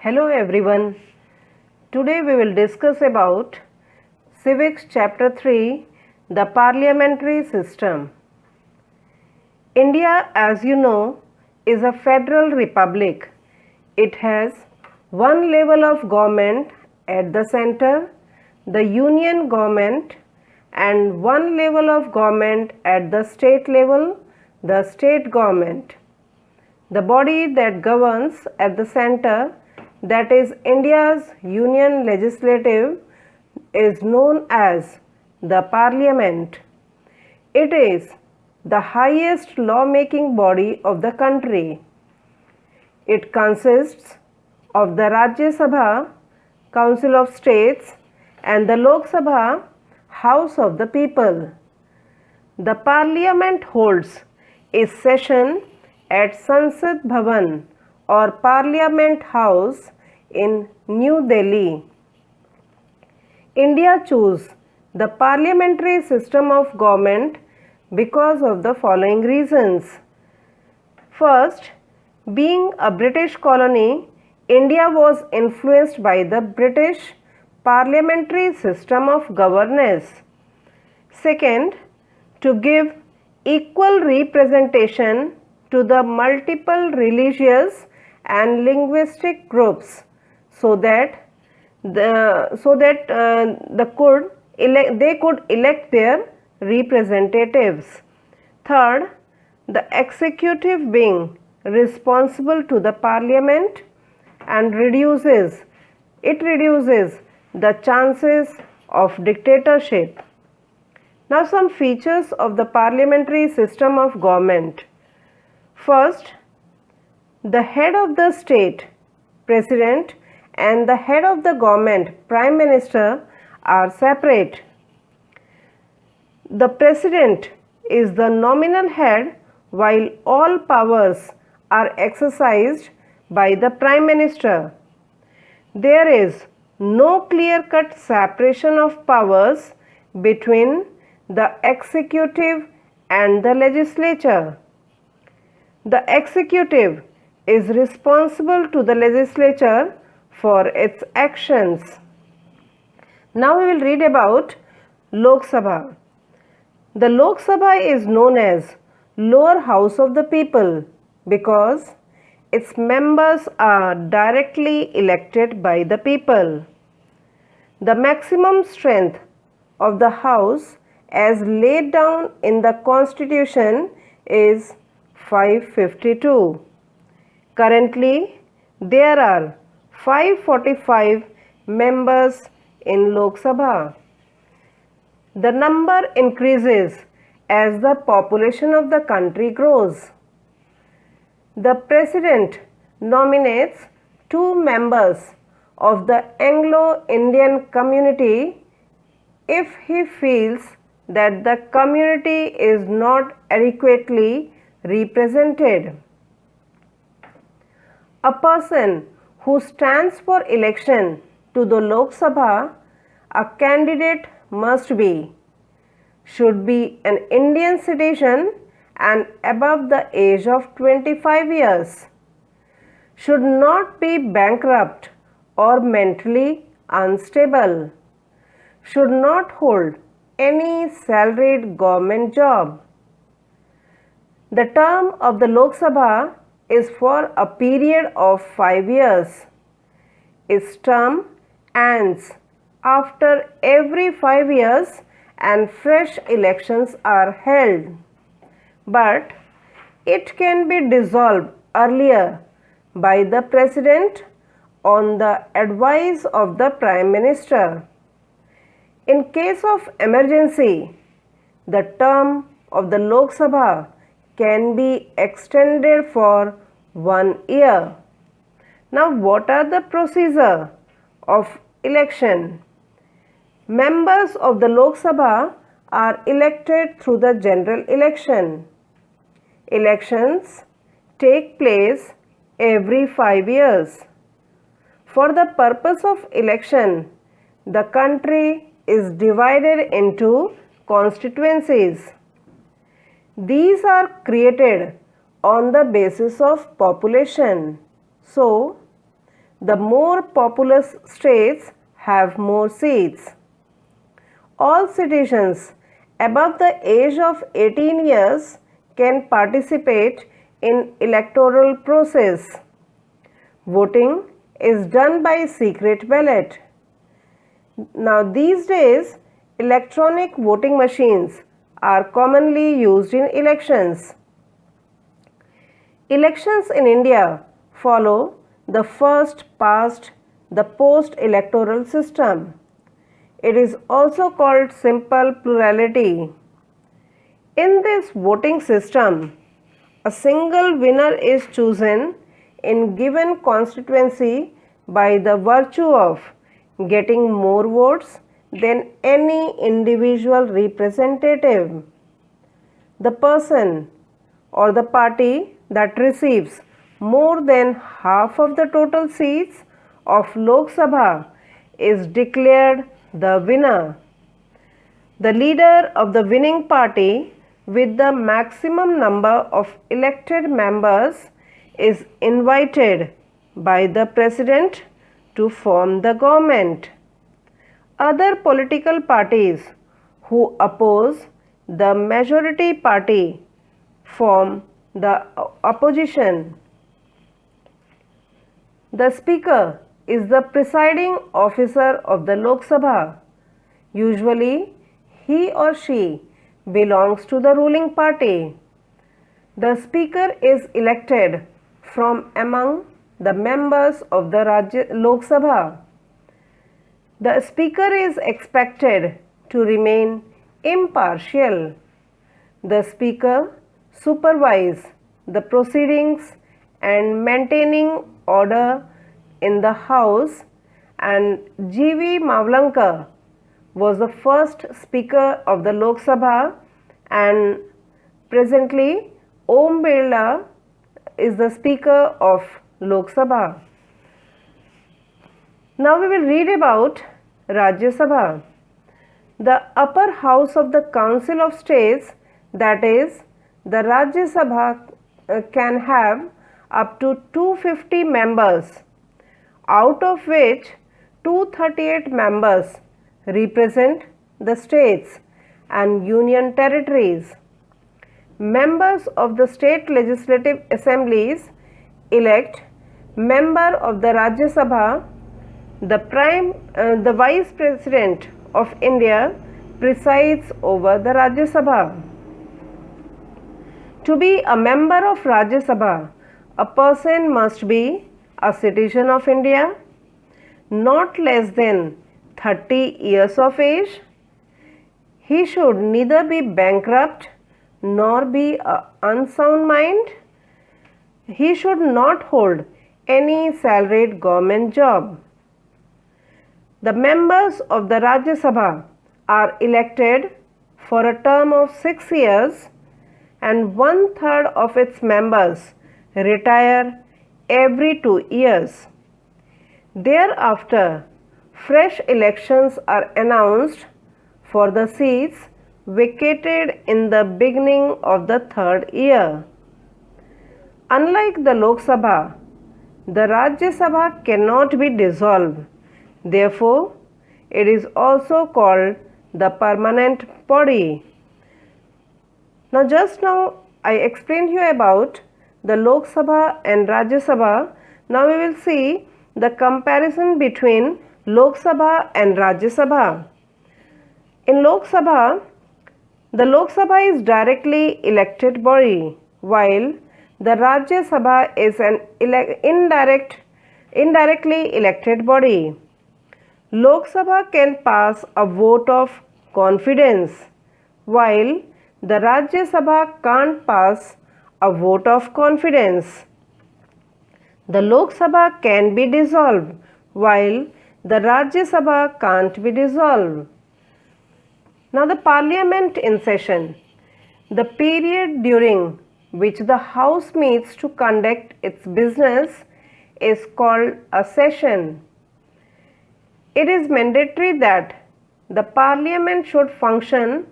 Hello everyone. Today we will discuss about Civics Chapter 3, the Parliamentary System. India, as you know, is a federal republic. It has one level of government at the center, the union government, and one level of government at the state level, the state government. The body that governs at the center, that is India's union legislative, is known as the Parliament. It is the highest law-making body of the country. It consists of the Rajya Sabha, Council of States, and the Lok Sabha, House of the People. The Parliament holds a session at Sansad Bhavan or Parliament House in New Delhi. India chose the parliamentary system of government because of the following reasons. First, being a British colony, India was influenced by the British parliamentary system of governance. Second, to give equal representation to the multiple religious and linguistic groups so that they could elect their representatives. Third, the executive being responsible to the parliament and reduces the chances of dictatorship. Now some features of the parliamentary system of government. First, the head of the state, president, and the head of the government, prime minister, are separate. The president is the nominal head while all powers are exercised by the prime minister. There is no clear-cut separation of powers between the executive and the legislature. The executive is responsible to the legislature for its actions. Now we will read about Lok Sabha. The Lok Sabha is known as lower house of the people because its members are directly elected by the people. The maximum strength of the house as laid down in the constitution is 552. Currently, there are 545 members in Lok Sabha. The number increases as the population of the country grows. The President nominates 2 members of the Anglo-Indian community if he feels that the community is not adequately represented. A person who stands for election to the Lok Sabha, a candidate should be an Indian citizen and above the age of 25 years, should not be bankrupt or mentally unstable, should not hold any salaried government job. The term of the Lok Sabha is for a period of 5 years. Its term ends after every 5 years and fresh elections are held. But it can be dissolved earlier by the President on the advice of the Prime Minister. In case of emergency, the term of the Lok Sabha can be extended for 1 year. Now, what are the procedure of election? Members of the Lok Sabha are elected through the general election. Elections take place every 5 years. For the purpose of election, the country is divided into constituencies. These are created on the basis of population. So, the more populous states have more seats. All citizens above the age of 18 years can participate in electoral process. Voting is done by secret ballot. Now these days, electronic voting machines are commonly used in elections. Elections in India follow the first past the post electoral system. It is also called simple plurality. In this voting system, a single winner is chosen in given constituency by the virtue of getting more votes than any individual representative. The person or the party that receives more than half of the total seats of Lok Sabha is declared the winner. The leader of the winning party with the maximum number of elected members is invited by the president to form the government. Other political parties who oppose the majority party form the opposition. The speaker is the presiding officer of the Lok Sabha. Usually, he or she belongs to the ruling party. The speaker is elected from among the members of the Lok Sabha. The speaker is expected to remain impartial. The speaker supervises the proceedings and maintaining order in the house, and G.V. Mavlankar was the first speaker of the Lok Sabha, and presently Om Birla is the speaker of Lok Sabha. Now we will read about Rajya Sabha. The upper house of the Council of States, that is, the Rajya Sabha, can have up to 250 members, out of which 238 members represent the states and union territories. Members of the state legislative assemblies elect member of the Rajya Sabha. The Vice President of India presides over the Rajya Sabha. To be a member of Rajya Sabha, a person must be a citizen of India, not less than 30 years of age. He should neither be bankrupt nor be an unsound mind. He should not hold any salaried government job. The members of the Rajya Sabha are elected for a term of 6 years, and 1/3 of its members retire every 2 years. Thereafter, fresh elections are announced for the seats vacated in the beginning of the 3rd year. Unlike the Lok Sabha, the Rajya Sabha cannot be dissolved. Therefore, it is also called the permanent body. Just now I explained you about the Lok Sabha and Rajya Sabha. Now we will see the comparison between Lok Sabha and Rajya Sabha. In Lok Sabha, the Lok Sabha is directly elected body, while the Rajya Sabha is an indirectly elected body. Lok Sabha can pass a vote of confidence, while the Rajya Sabha can't pass a vote of confidence. The Lok Sabha can be dissolved, while the Rajya Sabha can't be dissolved. Now the Parliament in session, the period during which the House meets to conduct its business, is called a session. It is mandatory that the Parliament should function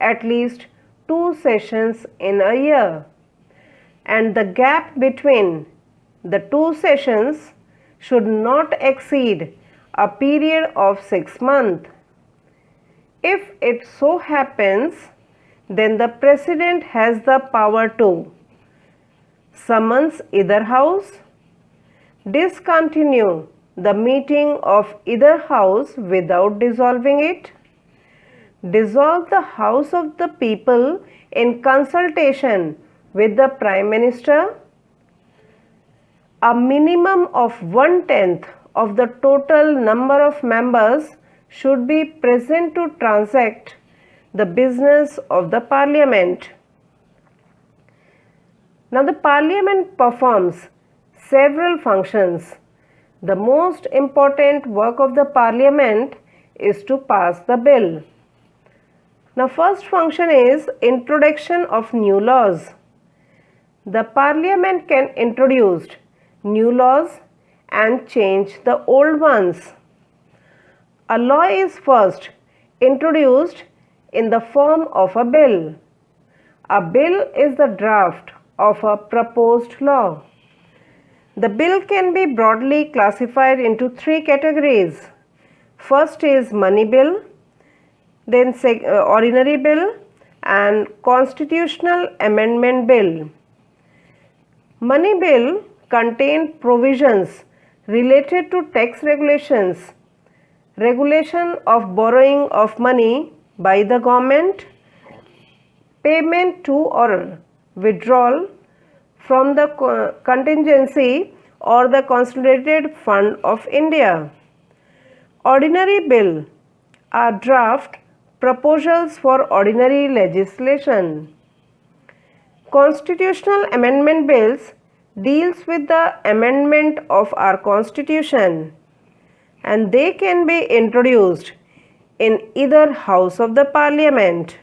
at least 2 sessions in a year, and the gap between the 2 sessions should not exceed a period of 6 months. If it so happens, then the President has the power to summons either house, discontinue the meeting of either house without dissolving it, dissolve the House of the People in consultation with the Prime Minister. A minimum of 1/10 of the total number of members should be present to transact the business of the Parliament. Now, the Parliament performs several functions. The most important work of the Parliament is to pass the bill. Now, first function is introduction of new laws. The Parliament can introduce new laws and change the old ones. A law is first introduced in the form of a bill. A bill is the draft of a proposed law. The bill can be broadly classified into 3 categories. First is money bill, then ordinary bill, and constitutional amendment bill. Money bill contain provisions related to tax regulations, regulation of borrowing of money by the government, payment to or withdrawal from the contingency or the consolidated fund of India. Ordinary bill are draft proposals for ordinary legislation. Constitutional amendment bills deals with the amendment of our constitution, and they can be introduced in either house of the Parliament.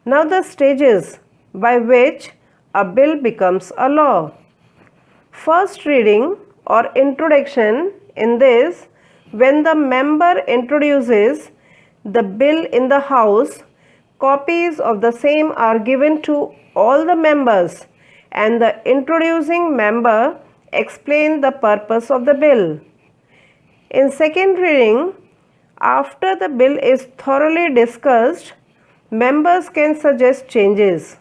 Now, the stages by which a bill becomes a law. First reading or introduction. In this, when the member introduces the bill in the house, copies of the same are given to all the members, and the introducing member explains the purpose of the bill. In second reading, after the bill is thoroughly discussed, members can suggest changes.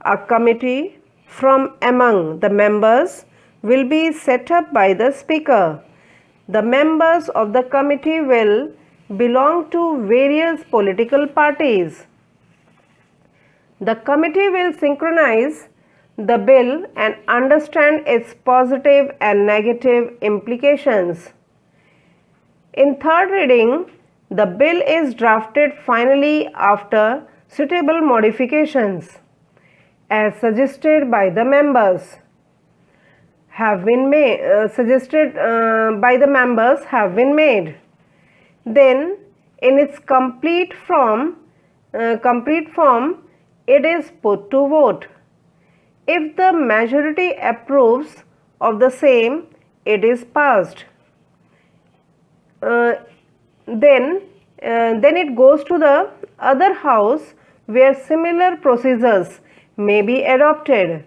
A committee from among the members will be set up by the Speaker. The members of the committee will belong to various political parties. The committee will synchronize the bill and understand its positive and negative implications. In third reading, the bill is drafted finally after suitable modifications as suggested by the members have been made. Then, in its complete form, it is put to vote. If the majority approves of the same, it is passed. Then it goes to the other house where similar procedures may be adopted.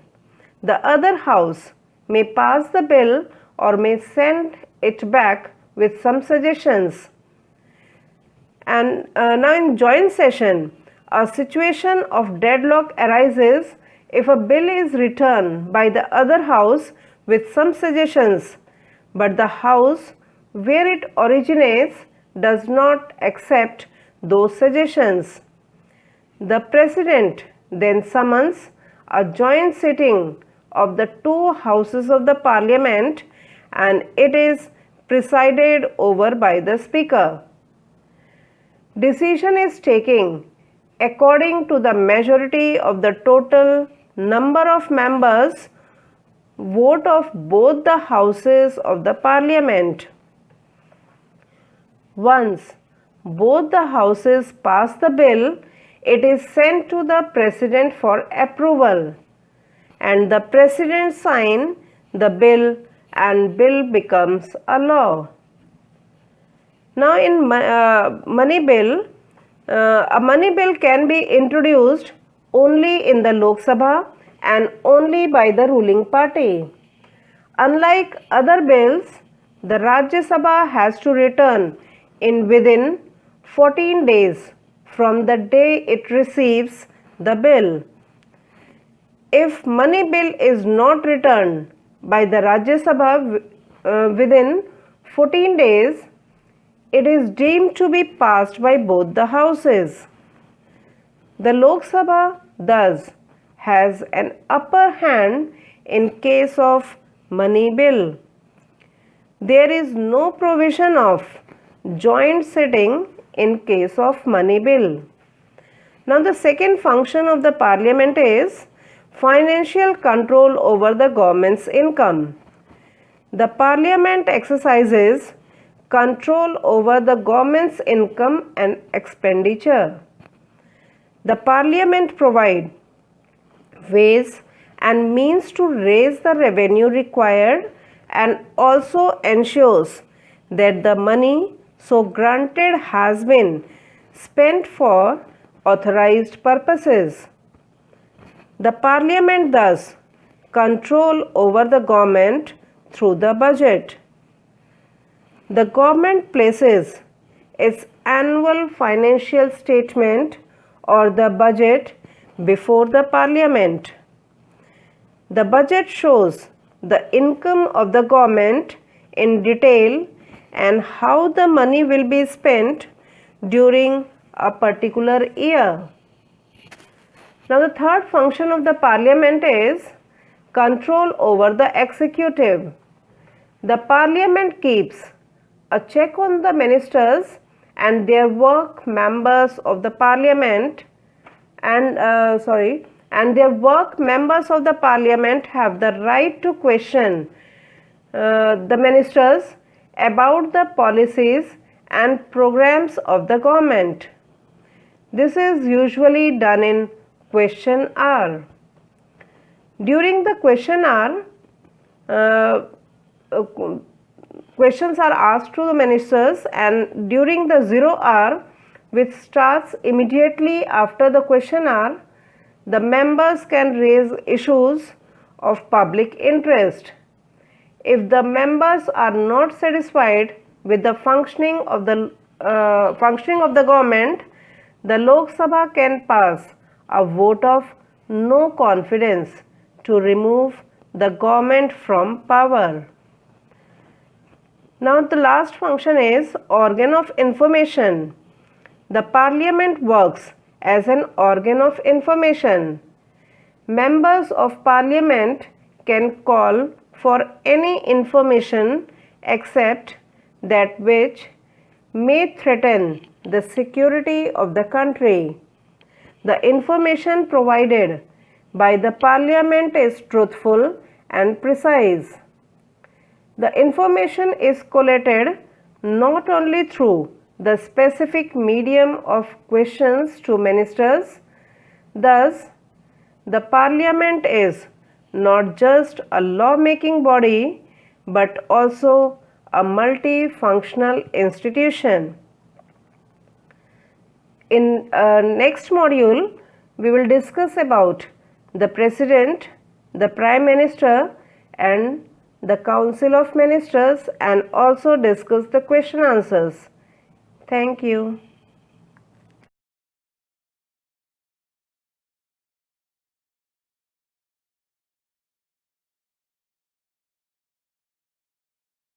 The other house may pass the bill or may send it back with some suggestions. And now in joint session, a situation of deadlock arises if a bill is returned by the other house with some suggestions, but the house where it originates does not accept those suggestions. The President then summons a joint sitting of the 2 houses of the Parliament, and it is presided over by the Speaker. Decision is taken according to the majority of the total number of members vote of both the houses of the Parliament. Once both the houses pass the bill, it is sent to the President for approval, and the President signs the bill and bill becomes a law. Now in money bill, a money bill can be introduced only in the Lok Sabha and only by the ruling party. Unlike other bills, the Rajya Sabha has to return in within 14 days from the day it receives the bill. If money bill is not returned by the Rajya Sabha within 14 days, it is deemed to be passed by both the houses. The Lok Sabha thus has an upper hand in case of money bill. There is no provision of joint sitting in case of money bill. Now the second function of the parliament is financial control over the government's income. The parliament exercises control over the government's income and expenditure. The parliament provides ways and means to raise the revenue required and also ensures that the money so granted has been spent for authorized purposes. The parliament thus control over the government through the budget. The government places its annual financial statement or the budget before the parliament. The budget shows the income of the government in detail and how the money will be spent during a particular year. Now the third function of the parliament is control over the executive. The parliament keeps a check on the ministers and their work. Members of the parliament and members of the parliament have the right to question the ministers about the policies and programs of the government. This is usually done in question hour. During the question hour, questions are asked to the ministers, and during the 0 hour, which starts immediately after the question hour, the members can raise issues of public interest. If the members are not satisfied with the functioning of the government, the Lok Sabha can pass a vote of no confidence to remove the government from power. Now the last function is organ of information. The parliament works as an organ of information. Members of parliament can call for any information except that which may threaten the security of the country. The information provided by the parliament is truthful and precise. The information is collated not only through the specific medium of questions to ministers. Thus, the parliament is not just a law-making body but also a multifunctional institution. In next module, we will discuss about the President, the Prime Minister and the Council of Ministers, and also discuss the question answers. Thank you.